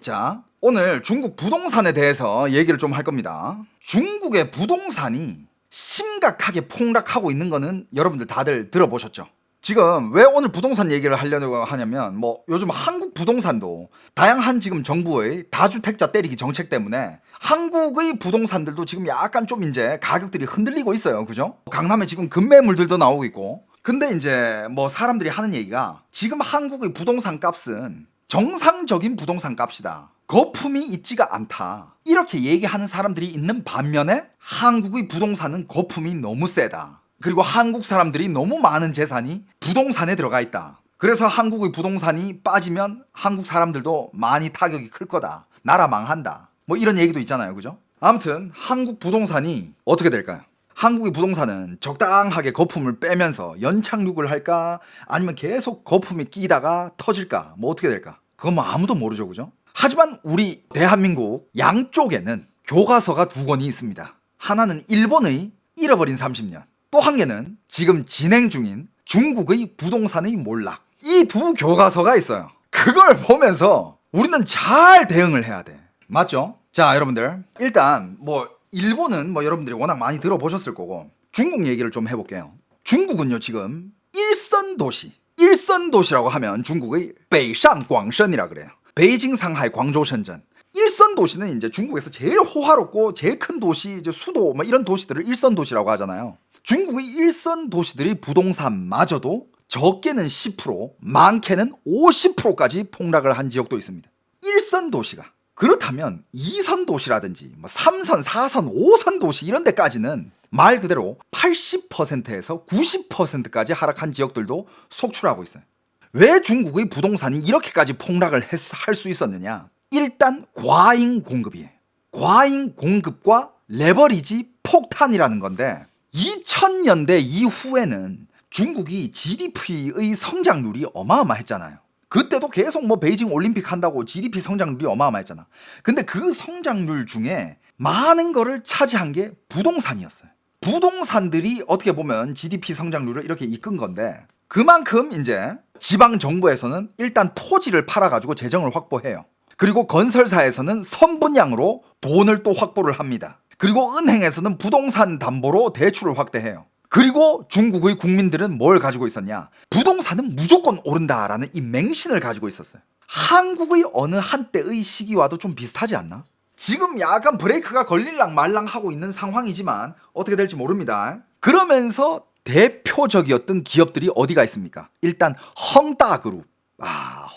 자, 오늘 중국 부동산에 대해서 얘기를 좀 할 겁니다. 중국의 부동산이 심각하게 폭락하고 있는 거는 여러분들 다들 들어보셨죠? 지금 왜 오늘 부동산 얘기를 하려고 하냐면 요즘 한국 부동산도 다양한 지금 정부의 다주택자 때리기 정책 때문에 한국의 부동산들도 지금 약간 좀 이제 가격들이 흔들리고 있어요. 그죠? 강남에 지금 급매물들도 나오고 있고. 근데 이제 사람들이 하는 얘기가 지금 한국의 부동산 값은 정상적인 부동산 값이다. 거품이 있지가 않다. 이렇게 얘기하는 사람들이 있는 반면에 한국의 부동산은 거품이 너무 세다. 그리고 한국 사람들이 너무 많은 재산이 부동산에 들어가 있다. 그래서 한국의 부동산이 빠지면 한국 사람들도 많이 타격이 클 거다. 나라 망한다. 이런 얘기도 있잖아요. 그죠? 아무튼 한국 부동산이 어떻게 될까요? 한국의 부동산은 적당하게 거품을 빼면서 연착륙을 할까? 아니면 계속 거품이 끼다가 터질까? 어떻게 될까? 그건 아무도 모르죠. 그죠? 하지만 우리 대한민국 양쪽에는 교과서가 두 권이 있습니다. 하나는 일본의 잃어버린 30년, 또 한 개는 지금 진행 중인 중국의 부동산의 몰락. 이 두 교과서가 있어요. 그걸 보면서 우리는 잘 대응을 해야 돼. 맞죠? 자, 여러분들 일단 일본은 여러분들이 워낙 많이 들어보셨을 거고 중국 얘기를 좀 해볼게요. 중국은요 지금 일선 도시라고 하면 중국의 베이산 광선이라 그래요. 베이징, 상하이, 광저우, 션전. 일선 도시는 이제 중국에서 제일 호화롭고 제일 큰 도시, 이제 수도 이런 도시들을 일선 도시라고 하잖아요. 중국의 일선 도시들이 부동산마저도 적게는 10%, 많게는 50%까지 폭락을 한 지역도 있습니다. 일선 도시가. 그렇다면 2선 도시라든지 3선, 4선, 5선 도시 이런 데까지는 말 그대로 80%에서 90%까지 하락한 지역들도 속출하고 있어요. 왜 중국의 부동산이 이렇게까지 폭락을 할 수 있었느냐? 일단 과잉 공급이에요. 과잉 공급과 레버리지 폭탄이라는 건데 2000년대 이후에는 중국이 GDP의 성장률이 어마어마했잖아요. 그때도 계속 베이징 올림픽 한다고 GDP 성장률이 어마어마했잖아. 근데 그 성장률 중에 많은 거를 차지한 게 부동산이었어요. 부동산들이 어떻게 보면 GDP 성장률을 이렇게 이끈 건데 그만큼 이제 지방 정부에서는 일단 토지를 팔아가지고 재정을 확보해요. 그리고 건설사에서는 선분양으로 돈을 또 확보를 합니다. 그리고 은행에서는 부동산 담보로 대출을 확대해요. 그리고 중국의 국민들은 뭘 가지고 있었냐? 부동산은 무조건 오른다라는 이 맹신을 가지고 있었어요. 한국의 어느 한때의 시기와도 좀 비슷하지 않나? 지금 약간 브레이크가 걸릴랑 말랑 하고 있는 상황이지만 어떻게 될지 모릅니다. 그러면서 대표적이었던 기업들이 어디가 있습니까? 일단 헝다그룹.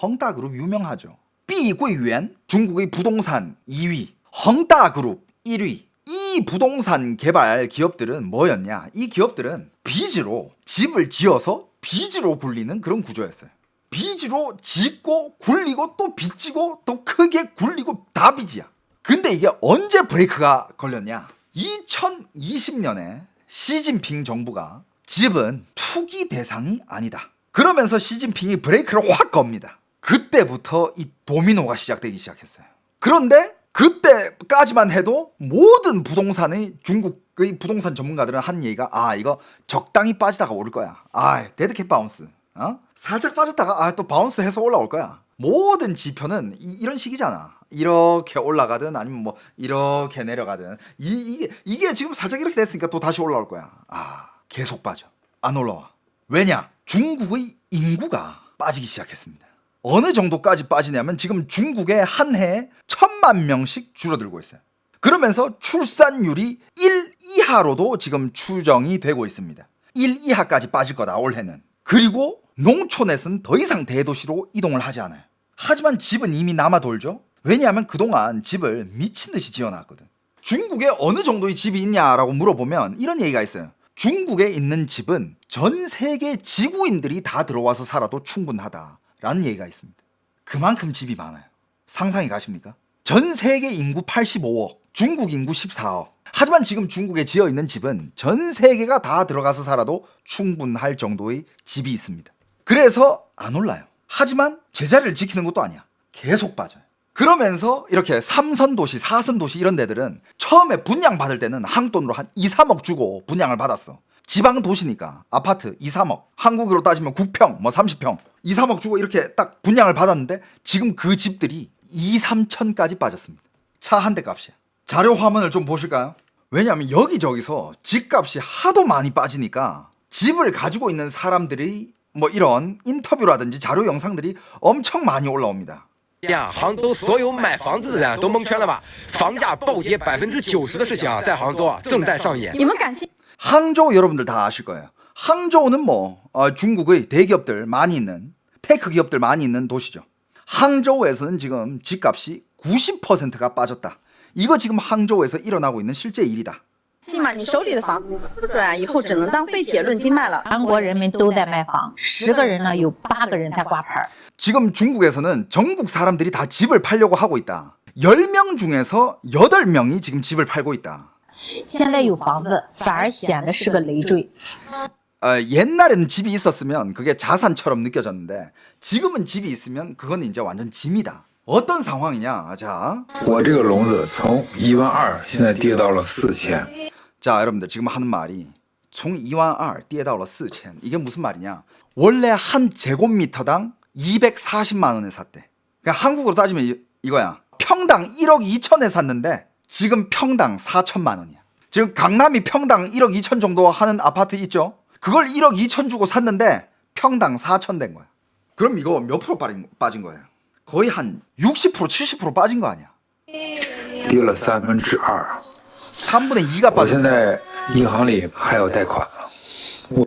헝다그룹 유명하죠. 삐구이유엔 중국의 부동산 2위, 헝다그룹 1위. 이 부동산 개발 기업들은 뭐였냐? 이 기업들은 빚으로 집을 지어서 빚으로 굴리는 그런 구조였어요. 빚으로 짓고 굴리고 또 빚지고 또 크게 굴리고 다 빚이야. 근데 이게 언제 브레이크가 걸렸냐? 2020년에 시진핑 정부가 집은 투기 대상이 아니다. 그러면서 시진핑이 브레이크를 확 겁니다. 그때부터 이 도미노가 시작되기 시작했어요. 그런데 그때까지만 해도 모든 부동산의 중국의 부동산 전문가들은 한 얘기가 이거 적당히 빠지다가 오를 거야. 데드캣 바운스. 살짝 빠졌다가 또 바운스 해서 올라올 거야. 모든 지표는 이런 식이잖아. 이렇게 올라가든 아니면 이렇게 내려가든 이게 지금 살짝 이렇게 됐으니까 또 다시 올라올 거야. 계속 빠져. 안 올라와. 왜냐? 중국의 인구가 빠지기 시작했습니다. 어느 정도까지 빠지냐면 지금 중국의 한 해에 1000만 명씩 줄어들고 있어요. 그러면서 출산율이 1 이하로도 지금 추정이 되고 있습니다. 1 이하까지 빠질 거다 올해는. 그리고 농촌에서는 더 이상 대도시로 이동을 하지 않아요. 하지만 집은 이미 남아 돌죠. 왜냐하면 그동안 집을 미친 듯이 지어놨거든. 중국에 어느 정도의 집이 있냐라고 물어보면 이런 얘기가 있어요. 중국에 있는 집은 전 세계 지구인들이 다 들어와서 살아도 충분하다라는 얘기가 있습니다. 그만큼 집이 많아요. 상상이 가십니까? 전 세계 인구 85억, 중국 인구 14억. 하지만 지금 중국에 지어 있는 집은 전 세계가 다 들어가서 살아도 충분할 정도의 집이 있습니다. 그래서 안 올라요. 하지만 제자리를 지키는 것도 아니야. 계속 빠져요. 그러면서 이렇게 3선 도시, 4선 도시 이런 데들은 처음에 분양 받을 때는 한국 돈으로 한 2, 3억 주고 분양을 받았어. 지방 도시니까 아파트 2, 3억, 한국으로 따지면 9평, 30평 2, 3억 주고 이렇게 딱 분양을 받았는데 지금 그 집들이 2, 3천까지 빠졌습니다. 차 한 대 값이. 자료 화면을 좀 보실까요? 왜냐하면 여기저기서 집값이 하도 많이 빠지니까 집을 가지고 있는 사람들이 뭐 이런 인터뷰라든지 자료 영상들이 엄청 많이 올라옵니다. 呀，杭州所有买房子的人都蒙圈了吧？房价暴跌90%的事情啊，在杭州啊正在上演。你们敢信？ 항저우 여러분들 다 아실 거예요. 항저우는 뭐 중국의 대기업들 많이 있는 테크 기업들 많이 있는 도시죠. 항저우에서는 지금 집값이 90%가 빠졌다. 이거 지금 항저우에서 일어나고 있는 실제 일이다. 信吗？你手里的房子不转，以后只能当废铁论斤卖了。韩国人民都在卖房，10个人呢有8个人在挂牌。 지금 중국에서는 전국 사람들이 다 집을 팔려고 하고 있다. 10명 중에서 8명이 지금 집을 팔고 있다. 现在有房子反而显得是个累赘。 옛날에는 집이 있었으면 그게 자산처럼 느껴졌는데 지금은 집이 있으면 그건 이제 완전 짐이다. 어떤 상황이냐? 자, 我这个笼子从12000现在跌到了4000。 자, 여러분들 지금 하는 말이 총 22000 跌到了4000. 이게 무슨 말이냐? 원래 한 제곱미터당 240만 원에 샀대. 그러니까 한국으로 따지면 이거야. 평당 1억 2천에 샀는데 지금 평당 4천만 원이야. 지금 강남이 평당 1억 2천 정도 하는 아파트 있죠? 그걸 1억 2천 주고 샀는데 평당 4천 된 거야. 그럼 이거 몇 프로 빠진 거예요? 거의 한 60% 70% 빠진 거 아니야? 跌了2/3。 3분의 2가 我现 빠졌어. 在银行里还有贷款，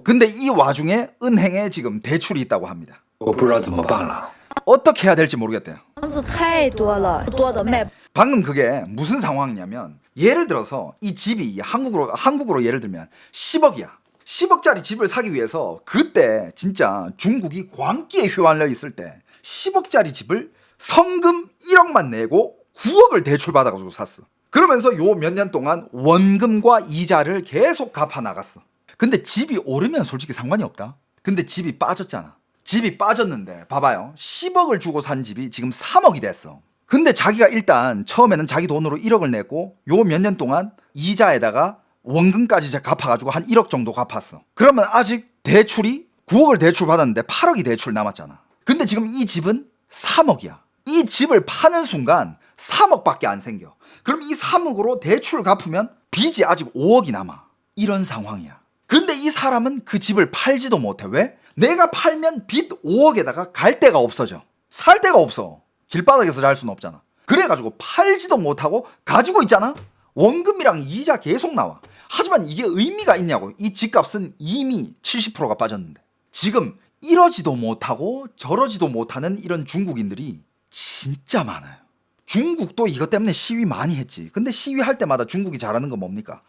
근데 이 와중에 은행에 지금 대출이 있다고 합니다. 我不知道怎么办了。 어떻게 해야 될지 모르겠대요. 房子太多了，多的卖。 방금 그게 무슨 상황이냐면 예를 들어서 이 집이 한국으로 예를 들면 10억이야. 10억짜리 집을 사기 위해서 그때 진짜 중국이 광기에 휘말려 있을 때 10억짜리 집을 성금 1억만 내고 9억을 대출받아가지고 샀어. 그러면서 요 몇 년 동안 원금과 이자를 계속 갚아 나갔어. 근데 집이 오르면 솔직히 상관이 없다. 근데 집이 빠졌잖아. 집이 빠졌는데 봐봐요. 10억을 주고 산 집이 지금 3억이 됐어. 근데 자기가 일단 처음에는 자기 돈으로 1억을 냈고 요 몇 년 동안 이자에다가 원금까지 이제 갚아가지고 한 1억 정도 갚았어. 그러면 아직 대출이 9억을 대출 받았는데 8억이 대출 남았잖아. 근데 지금 이 집은 3억이야. 이 집을 파는 순간 3억밖에 안 생겨. 그럼 이 3억으로 대출을 갚으면 빚이 아직 5억이 남아. 이런 상황이야. 근데 이 사람은 그 집을 팔지도 못해. 왜? 내가 팔면 빚 5억에다가 갈 데가 없어져. 살 데가 없어. 길바닥에서 잘 수는 없잖아. 그래가지고 팔지도 못하고 가지고 있잖아. 원금이랑 이자 계속 나와. 하지만 이게 의미가 있냐고. 이 집값은 이미 70%가 빠졌는데 지금 이러지도 못하고 저러지도 못하는 이런 중국인들이 진짜 많아요. 중국도 이것 때문에 시위 많이 했지. 근데 시위할 때마다 중국이 잘하는 건 뭡니까?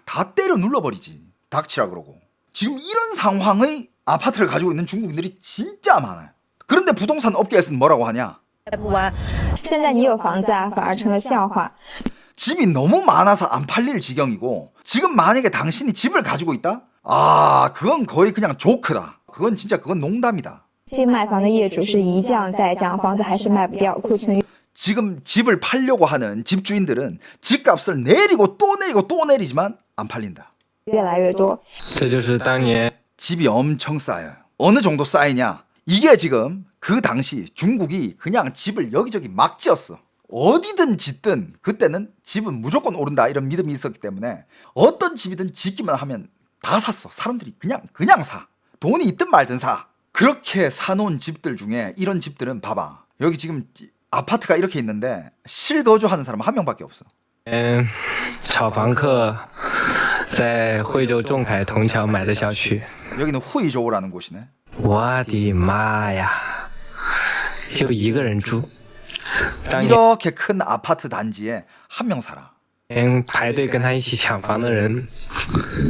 다 때려 눌러버리지. 닥치라 그러고. 지금 이런 상황의 아파트를 가지고 있는 중국인들이 진짜 많아요. 그런데 부동산 업계에서는 뭐라고 하냐? 不完，现在你有房子啊，反而成了笑话。 집이 너무 많아서 안 팔릴 지경이고 지금 만약에 당신이 집을 가지고 있다? 그건 거의 그냥 조크다. 그건 진짜 그건 농담이다. 新买房的业主是一降再降，房子还是卖不掉，库存 지금 집을 팔려고 하는 집주인들은 집값을 내리고 또 내리고 또 내리지만 안 팔린다. 越来越多。这就是当年 집이 엄청 쌓여요. 어느 정도 쌓이냐? 이게 지금 그 당시 중국이 그냥 집을 여기저기 막 지었어. 어디든 짓든 그때는 집은 무조건 오른다 이런 믿음이 있었기 때문에 어떤 집이든 짓기만 하면 다 샀어. 사람들이 그냥 사. 돈이 있든 말든 사. 그렇게 사놓은 집들 중에 이런 집들은 봐봐. 여기 지금 아파트가 이렇게 있는데 실거주하는 사람은 한 명밖에 없어. 炒房客在惠州仲恺铜桥买的小区。 여기는 후이조우라는 곳이네. 我的妈呀！就一个人住。 이렇게 큰 아파트 단지에 한 명 살아. 排队跟他一起抢房的人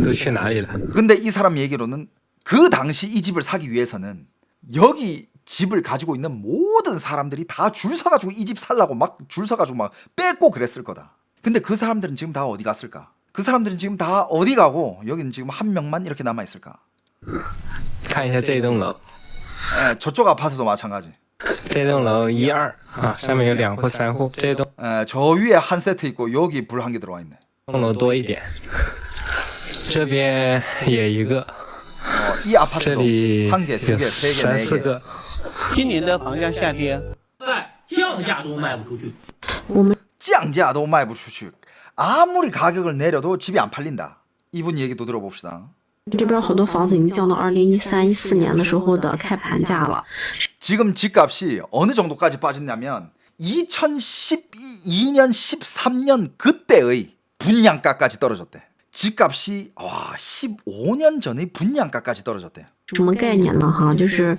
都去哪里了？ 근데 이 사람 얘기로는 그 당시 이 집을 사기 위해서는 여기 집을 가지고 있는 모든 사람들이 다 줄 서가지고 이 집 살라고 막 줄 서가지고 막 뺏고 그랬을 거다. 근데 그 사람들은 지금 다 어디 갔을까? 그 사람들은 지금 다 어디 가고 여기는 지금 한 명만 이렇게 남아 있을까? 看一下这栋楼， 저쪽 아파트도 마찬가지. 这栋楼1、2啊，上面有2户、3户，这栋 저 위에 한 세트 있고 여기 불 한 개 들어와 있네. 楼多一点，这边也一个， 이 这 아파트도 里 한 개, 두 有 개, 세 개, 3、네 4 개. 个。今年的房价下跌，在校降价都卖不出去。 降价도卖不出去. 아무리 가격을 내려도 집이 안 팔린다. 이분 얘기도 들어봅시다. 这边好多房子已经降到2013、14年的时候的开盘价了。 지금 집값이 어느 정도까지 빠졌냐면 2012년, 13년 그때의 분양가까지 떨어졌대. 집값이 15년 전의 분양가까지 떨어졌대. 什么概念呢？哈，就是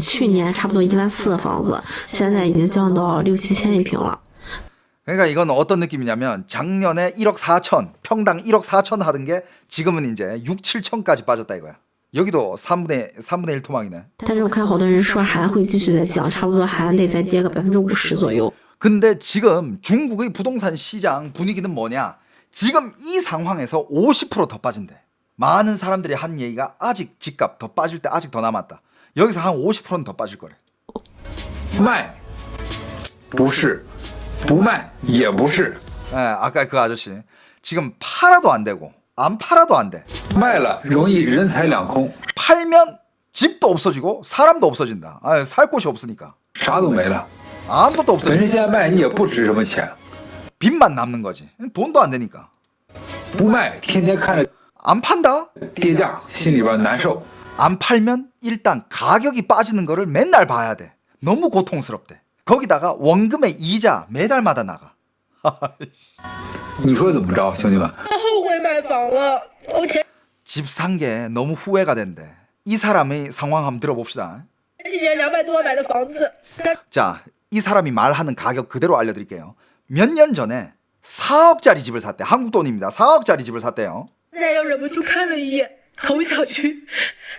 去年差不多1.4万的房子，现在已经降到6、7千一平了。 그러니까 이건 어떤 느낌이냐면 작년에 1억 4천, 평당 1억 4천 하던 게 지금은 이제 6, 7천까지 빠졌다 이거야. 여기도 3분의 1 토막이네. 但是我看好多人说还会继续再降，差不多还得再跌个50%左右。 근데 지금 중국의 부동산 시장 분위기는 뭐냐? 지금 이 상황에서 50%더 빠진대. 많은 사람들이 한 얘기가 아직 집값 더 빠질 때 아직 더 남았다. 여기서 한 50%는 더 빠질 거래. 卖不是，不卖也不是， 예, 아까 그 아저씨 지금 팔아도 안 되고 안 팔아도 안 돼. 卖了容易人财两空， 팔면 집도 없어지고 사람도 없어진다. 살 곳이 없으니까 啥都没了。 아무것도 本身 없어진다. 现在卖你也不值什么钱， 빚만 남는 거지. 돈도 안 되니까. 不卖天天看着 안 판다? 跌价，心里边难受。 안 팔면 일단 가격이 빠지는 거를 맨날 봐야 돼. 너무 고통스럽대. 거기다가 원금의 이자 매달마다 나가. 你说怎么着，兄弟们？后悔买房了，我前 집 산 게 너무 후회가 된대. 이 사람의 상황 한번 들어봅시다. 几年200多万买的房子， 자, 이 사람이 말하는 가격 그대로 알려드릴게요. 몇 년 전에 4억짜리 집을 샀대. 한국 돈입니다. 4억짜리 집을 샀대요. 现在又忍不住看了一眼，同小区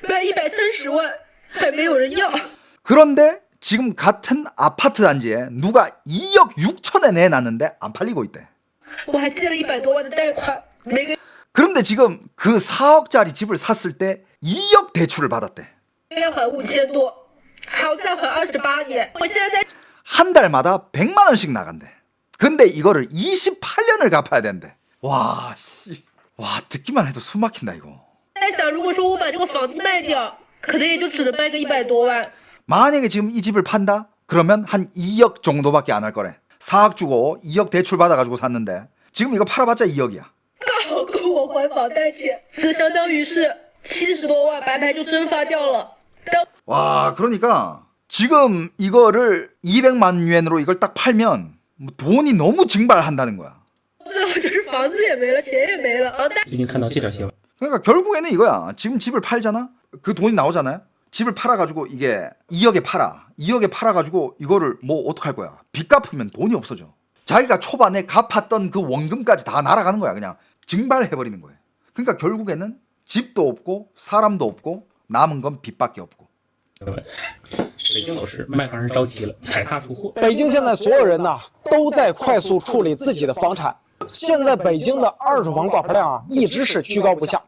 卖130万，还没有人要。 그런데 지금 같은 아파트 단지에 누가 2억 6천에 내놨는데 안 팔리고 있대. 我还借了100多万的贷款，每个 그런데 지금 그 4억짜리 집을 샀을 때 2억 대출을 받았대. 月要还5000多，还要再还28年。我现在在 한 달마다 100만 원씩 나간대. 근데 이거를 28년을 갚아야 된대. 와, 씨. 와, 듣기만 해도 숨 막힌다 이거. 在想，如果说我把这个房子卖掉，可能也就只能卖个100多万。 만약에 지금 이 집을 판다? 그러면 한 2억 정도밖에 안 할 거래. 4억 주고 2억 대출 받아가지고 샀는데 지금 이거 팔아봤자 2억이야. 刚好够我还房贷钱，这相当于是70多万白牌就蒸发掉了。 와, 그러니까 지금 이거를 200만 유엔으로 이걸 딱 팔면 뭐 돈이 너무 증발한다는 거야. 最后就是房子也没了，钱也没了，贷 最近看到这点新闻， 그러니까 결국에는 이거야. 지금 집을 팔잖아? 그 돈이 나오잖아요? 집을 팔아가지고 이게 2억에 팔아. 2억에 팔아가지고 이거를 뭐 어떡할 거야. 빚 갚으면 돈이 없어져. 자기가 초반에 갚았던 그 원금까지 다 날아가는 거야. 그냥 증발해버리는 거예요. 그러니까 결국에는 집도 없고 사람도 없고 남은 건 빚밖에 없고. 北京楼市卖房人着急了，踩踏出货。北京现在所有人呐都在快速处理自己的房产。现在北京的二手房挂牌量啊一直是居高不下。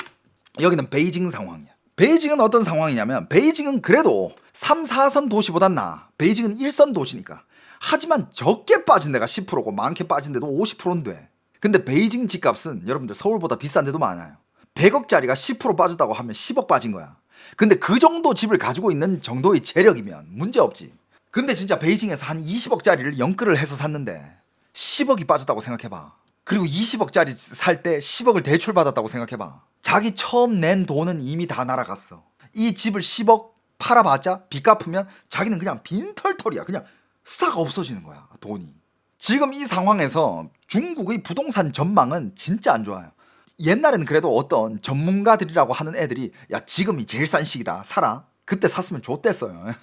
여기는 베이징 상황이야. 베이징은 어떤 상황이냐면 베이징은 그래도 3, 4선 도시보단 나아. 베이징은 1선 도시니까. 하지만 적게 빠진 데가 10%고 많게 빠진 데도 50%는 돼. 근데 베이징 집값은 여러분들 서울보다 비싼 데도 많아요. 100억짜리가 10% 빠졌다고 하면 10억 빠진 거야. 근데 그 정도 집을 가지고 있는 정도의 재력이면 문제 없지. 근데 진짜 베이징에서 한 20억짜리를 연끌을 해서 샀는데 10억이 빠졌다고 생각해봐. 그리고 20억짜리 살 때 10억을 대출 받았다고 생각해봐. 자기 처음 낸 돈은 이미 다 날아갔어. 이 집을 10억 팔아봤자 빚 갚으면 자기는 그냥 빈털털이야. 그냥 싹 없어지는 거야, 돈이. 지금 이 상황에서 중국의 부동산 전망은 진짜 안 좋아요. 옛날에는 그래도 어떤 전문가들이라고 하는 애들이 야, 지금이 제일 싼 시기다, 사라. 그때 샀으면 좋댔어요.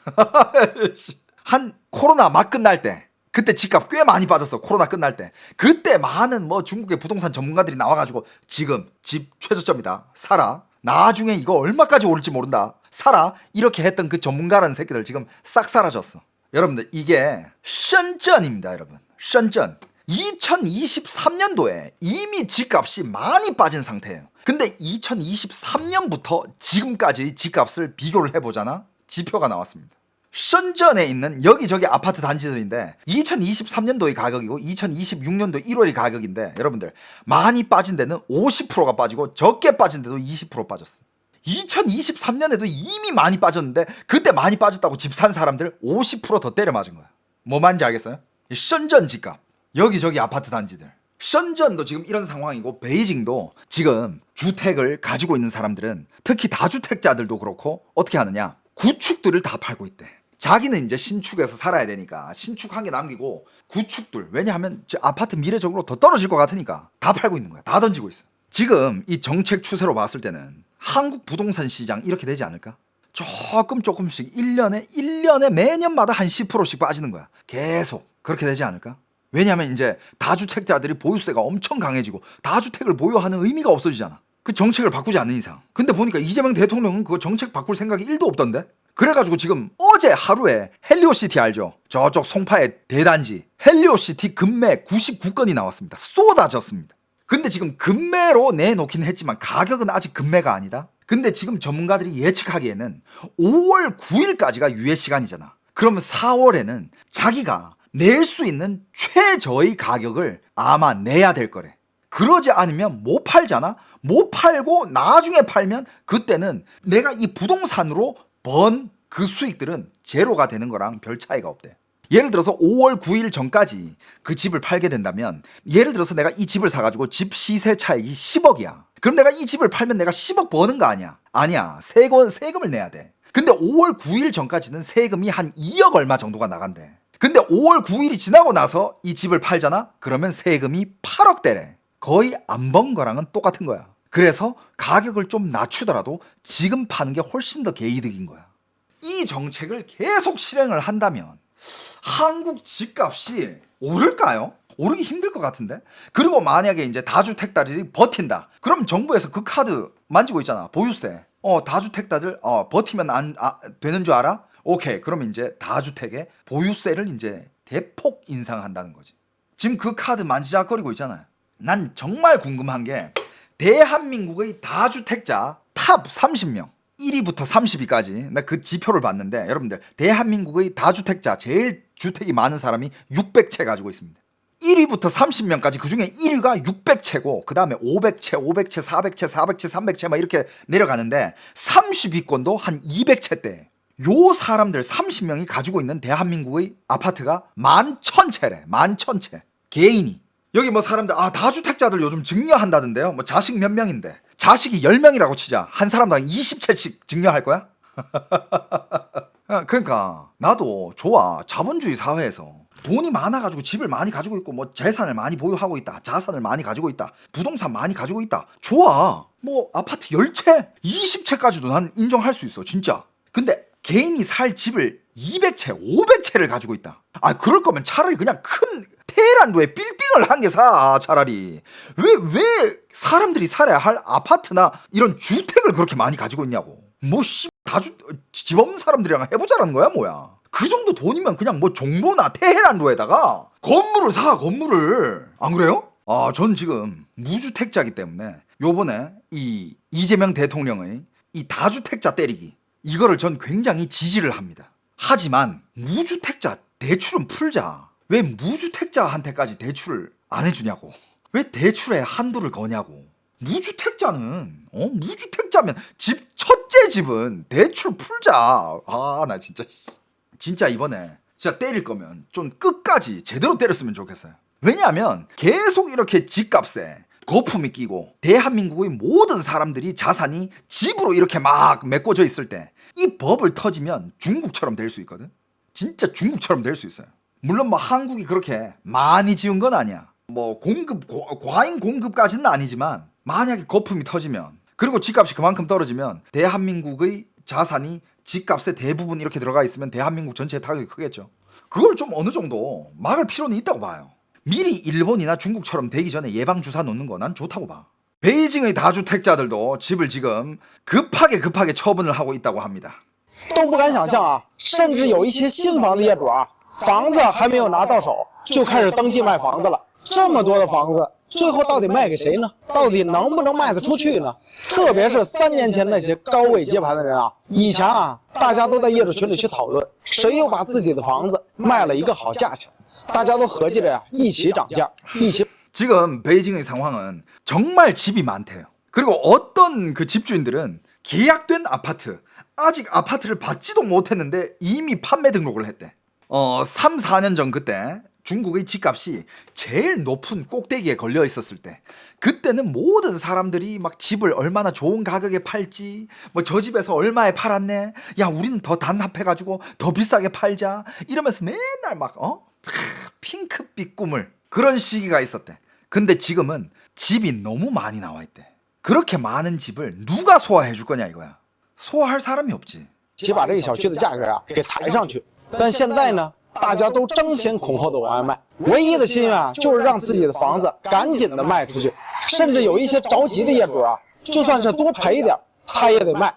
한 코로나 막 끝날 때, 그때 집값 꽤 많이 빠졌어. 코로나 끝날 때. 그때 많은 뭐 중국의 부동산 전문가들이 나와가지고 지금 집 최저점이다, 사라. 나중에 이거 얼마까지 오를지 모른다, 사라. 이렇게 했던 그 전문가라는 새끼들 지금 싹 사라졌어. 여러분들 이게 션전입니다. 여러분, 션전. 2023년도에 이미 집값이 많이 빠진 상태예요. 근데 2023년부터 지금까지의 집값을 비교를 해보잖아. 지표가 나왔습니다. 션전에 있는 여기저기 아파트 단지들인데 2023년도의 가격이고 2026년도 1월의 가격인데 여러분들 많이 빠진 데는 50%가 빠지고 적게 빠진 데도 20% 빠졌어. 2023년에도 이미 많이 빠졌는데 그때 많이 빠졌다고 집 산 사람들 50% 더 때려 맞은 거야. 뭐 말인지 알겠어요? 이深圳 집값, 여기저기 아파트 단지들.深圳도 지금 이런 상황이고 베이징도 지금 주택을 가지고 있는 사람들은 특히 다주택자들도 그렇고 어떻게 하느냐, 구축들을 다 팔고 있대. 자기는 이제 신축에서 살아야 되니까 신축 한 개 남기고 구축들, 왜냐하면 아파트 미래적으로 더 떨어질 것 같으니까 다 팔고 있는 거야. 다 던지고 있어. 지금 이 정책 추세로 봤을 때는 한국 부동산 시장 이렇게 되지 않을까? 조금씩 1년에 매년마다 한 10%씩 빠지는 거야. 계속 그렇게 되지 않을까? 왜냐하면 이제 다주택자들이 보유세가 엄청 강해지고 다주택을 보유하는 의미가 없어지잖아. 그 정책을 바꾸지 않는 이상. 근데 보니까 이재명 대통령은 그거 정책 바꿀 생각이 1도 없던데? 그래가지고 지금 어제 하루에 헬리오시티 알죠? 저쪽 송파의 대단지 헬리오시티 급매 99건이 나왔습니다. 쏟아졌습니다. 근데 지금 급매로 내놓긴 했지만 가격은 아직 급매가 아니다. 근데 지금 전문가들이 예측하기에는 5월 9일까지가 유예 시간이잖아. 그러면 4월에는 자기가 낼 수 있는 최저의 가격을 아마 내야 될 거래. 그러지 않으면 못 팔잖아. 못 팔고 나중에 팔면 그때는 내가 이 부동산으로 번 그 수익들은 제로가 되는 거랑 별 차이가 없대. 예를 들어서 5월 9일 전까지 그 집을 팔게 된다면, 예를 들어서 내가 이 집을 사가지고 집 시세 차익이 10억이야. 그럼 내가 이 집을 팔면 내가 10억 버는 거 아니야? 아니야. 세금을 내야 돼. 근데 5월 9일 전까지는 세금이 한 2억 얼마 정도가 나간대. 근데 5월 9일이 지나고 나서 이 집을 팔잖아? 그러면 세금이 8억대래. 거의 안 번 거랑은 똑같은 거야. 그래서 가격을 좀 낮추더라도 지금 파는 게 훨씬 더 개이득인 거야. 이 정책을 계속 실행을 한다면 한국 집값이 오를까요? 오르기 힘들 것 같은데? 그리고 만약에 이제 다주택자들이 버틴다. 그럼 정부에서 그 카드 만지고 있잖아. 보유세. 다주택자들 버티면 되는 줄 알아? 오케이. 그럼 이제 다주택에 보유세를 이제 대폭 인상한다는 거지. 지금 그 카드 만지작거리고 있잖아요. 난 정말 궁금한 게 대한민국의 다주택자 탑 30명 1위부터 30위까지 나 그 지표를 봤는데, 여러분들 대한민국의 다주택자 제일 주택이 많은 사람이 600채 가지고 있습니다. 1위부터 30명까지 그 중에 1위가 600채고 그 다음에 500채, 400채, 300채 막 이렇게 내려가는데 30위권도 한 200채대. 요 사람들 30명이 가지고 있는 대한민국의 아파트가 11,000채래. 11,000채. 개인이. 여기 뭐 사람들 다주택자들 요즘 증여한다던데요. 뭐 자식 몇 명인데 자식이 10명이라고 치자. 한 사람당 20채씩 증여할 거야? 그러니까 나도 좋아. 자본주의 사회에서 돈이 많아가지고 집을 많이 가지고 있고 뭐 재산을 많이 보유하고 있다. 자산을 많이 가지고 있다. 부동산 많이 가지고 있다. 좋아. 뭐 아파트 10채, 20채까지도 난 인정할 수 있어. 진짜. 근데 개인이 살 집을 200채, 500채를 가지고 있다. 그럴 거면 차라리 그냥 큰 테헤란로에 빌딩을 한 개 사. 차라리. 왜 사람들이 살아야 할 아파트나 이런 주택을 그렇게 많이 가지고 있냐고. 뭐 집 없는 사람들이랑 해보자라는 거야 뭐야. 그 정도 돈이면 그냥 뭐 종로나 테헤란로에다가 건물을 사. 건물을. 안 그래요? 전 지금 무주택자이기 때문에 요번에 이 이재명 대통령의 이 다주택자 때리기, 이거를 전 굉장히 지지를 합니다. 하지만 무주택자 대출은 풀자. 왜 무주택자한테까지 대출을 안 해주냐고. 왜 대출에 한도를 거냐고. 무주택자는 무주택자면 첫째 집은 대출 풀자. 나 진짜 이번에 진짜 때릴 거면 좀 끝까지 제대로 때렸으면 좋겠어요. 왜냐하면 계속 이렇게 집값에 거품이 끼고 대한민국의 모든 사람들이 자산이 집으로 이렇게 막 메꿔져 있을 때 이 법을 터지면 중국처럼 될 수 있거든. 진짜 중국처럼 될 수 있어요. 물론 뭐 한국이 그렇게 많이 지은 건 아니야. 뭐 과잉 공급까지는 아니지만 만약에 거품이 터지면, 그리고 집값이 그만큼 떨어지면 대한민국의 자산이 집값에 대부분 이렇게 들어가 있으면 대한민국 전체의 타격이 크겠죠. 그걸 좀 어느 정도 막을 필요는 있다고 봐요. 미리 일본이나 중국처럼 되기 전에 예방주사 놓는 거 난 좋다고 봐. 베이징의 다주택자들도 집을 지금 급하게 처분을 하고 있다고 합니다. 都不敢想象啊，甚至有一些新房子业主啊，房子还没有拿到手就开始登记卖房子了。这么多的房子，最后到底卖给谁呢？到底能不能卖得出去呢？特别是3年前那些高位接盘的人啊，以前啊，大家都在业主群里去讨论，谁又把自己的房子卖了一个好价钱，大家都合计着呀，一起涨价，一起。 지금 베이징의 상황은 정말 집이 많대요. 그리고 어떤 그 집주인들은 계약된 아파트, 아직 아파트를 받지도 못했는데 이미 판매 등록을 했대. 3, 4년 전 그때 중국의 집값이 제일 높은 꼭대기에 걸려 있었을 때, 그때는 모든 사람들이 막 집을 얼마나 좋은 가격에 팔지, 뭐 저 집에서 얼마에 팔았네, 야 우리는 더 단합해가지고 더 비싸게 팔자, 이러면서 맨날 막 핑크빛 꿈을, 그런 시기가 있었대. 근데 지금은 집이 너무 많이 나와 있대. 그렇게 많은 집을 누가 소화해 줄 거냐 이거야. 소화할 사람이 없지. 起把这个小区的价格啊给抬上去。但现在呢，大家都争先恐后的往外卖，唯一的心愿啊就是让自己的房子赶紧的卖出去。甚至有一些着急的业主啊，就算是多赔一点，他也得卖。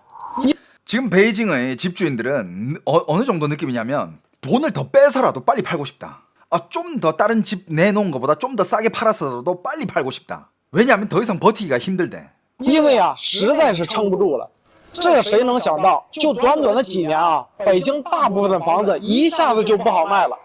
지금 베이징의 집주인들은 어느 정도 느낌이냐면 돈을 더 빼서라도 빨리 팔고 싶다. 좀 더 다른 집 내놓은 것보다 좀 더 싸게 팔아서라도 빨리 팔고 싶다. 왜냐하면 더 이상 버티기가 힘들대. 因为啊实在是撑不住了。 这谁能想到，就短短的几年啊，北京大部分的房子一下子就不好卖了。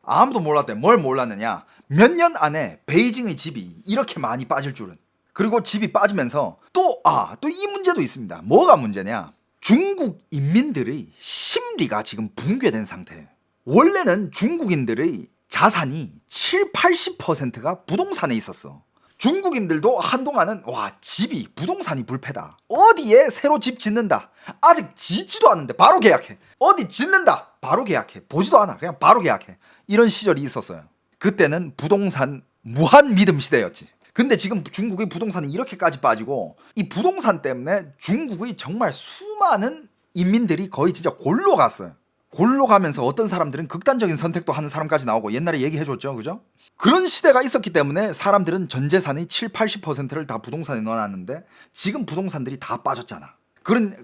아무도 몰랐대. 뭘 몰랐느냐? 몇 년 안에 베이징의 집이 이렇게 많이 빠질 줄은. 그리고 집이 빠지면서 또 이 문제도 있습니다. 뭐가 문제냐? 중국 인민들의 심리가 지금 붕괴된 상태예요. 원래는 중국인들의 자산이 7, 80%가 부동산에 있었어. 중국인들도 한동안은 집이 부동산이 불패다. 어디에 새로 집 짓는다. 아직 짓지도 않는데 바로 계약해. 어디 짓는다. 바로 계약해. 보지도 않아. 그냥 바로 계약해. 이런 시절이 있었어요. 그때는 부동산 무한 믿음 시대였지. 근데 지금 중국의 부동산이 이렇게까지 빠지고 이 부동산 때문에 중국의 정말 수많은 인민들이 거의 진짜 골로 갔어요. 골로 가면서 어떤 사람들은 극단적인 선택도 하는 사람까지 나오고, 옛날에 얘기해줬죠. 그죠? 그런 시대가 있었기 때문에 사람들은 전 재산의 7, 80%를 다 부동산에 넣어놨는데 지금 부동산들이 다 빠졌잖아.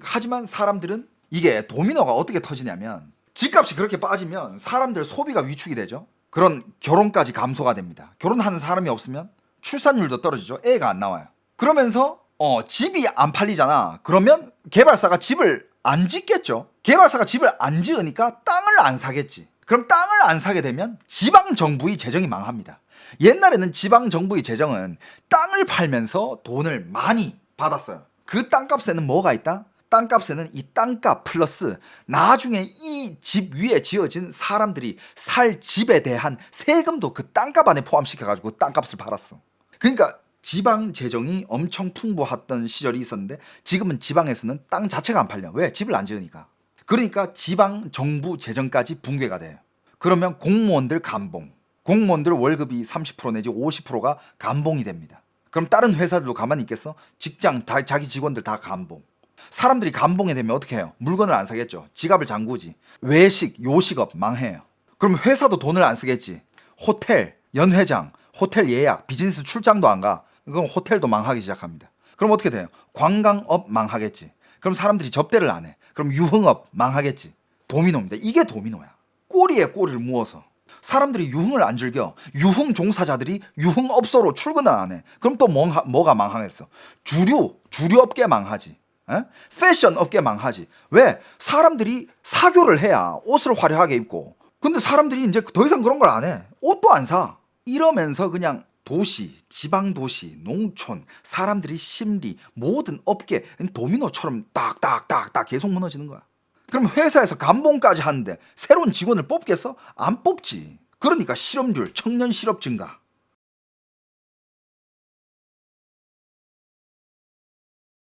하지만 사람들은 이게 도미노가 어떻게 터지냐면, 집값이 그렇게 빠지면 사람들 소비가 위축이 되죠. 그런 결혼까지 감소가 됩니다. 결혼하는 사람이 없으면 출산율도 떨어지죠. 애가 안 나와요. 그러면서 집이 안 팔리잖아. 그러면 개발사가 집을 안 짓겠죠. 개발사가 집을 안 지으니까 땅을 안 사겠지. 그럼 땅을 안 사게 되면 지방정부의 재정이 망합니다. 옛날에는 지방정부의 재정은 땅을 팔면서 돈을 많이 받았어요. 그 땅값에는 뭐가 있다? 땅값에는 이 땅값 플러스 나중에 이 집 위에 지어진 사람들이 살 집에 대한 세금도 그 땅값 안에 포함시켜가지고 땅값을 팔았어. 그러니까 지방 재정이 엄청 풍부했던 시절이 있었는데 지금은 지방에서는 땅 자체가 안 팔려. 왜? 집을 안 지으니까. 그러니까 지방 정부 재정까지 붕괴가 돼요. 그러면 공무원들 감봉, 공무원들 월급이 30% 내지 50%가 감봉이 됩니다. 그럼 다른 회사들도 가만히 있겠어? 직장 자기 직원들 다 감봉. 사람들이 감봉이 되면 어떻게 해요? 물건을 안 사겠죠. 지갑을 잠그지. 외식, 요식업 망해요. 그럼 회사도 돈을 안 쓰겠지. 호텔, 연회장, 호텔 예약, 비즈니스 출장도 안 가. 그럼 호텔도 망하기 시작합니다. 그럼 어떻게 돼요? 관광업 망하겠지. 그럼 사람들이 접대를 안 해. 그럼 유흥업 망하겠지. 도미노입니다. 이게 도미노야. 꼬리에 꼬리를 무어서 사람들이 유흥을 안 즐겨. 유흥 종사자들이 유흥업소로 출근을 안 해. 그럼 또 뭐가 망하겠어? 주류업계 망하지. 에? 패션 업계 망하지. 왜? 사람들이 사교를 해야 옷을 화려하게 입고. 근데 사람들이 이제 더 이상 그런 걸 안 해. 옷도 안 사. 이러면서 그냥 도시, 지방도시, 농촌, 사람들이 심리, 모든 업계 도미노처럼 딱딱딱딱 계속 무너지는 거야. 그럼 회사에서 감봉까지 하는데 새로운 직원을 뽑겠어? 안 뽑지. 그러니까 실업률, 청년 실업 증가.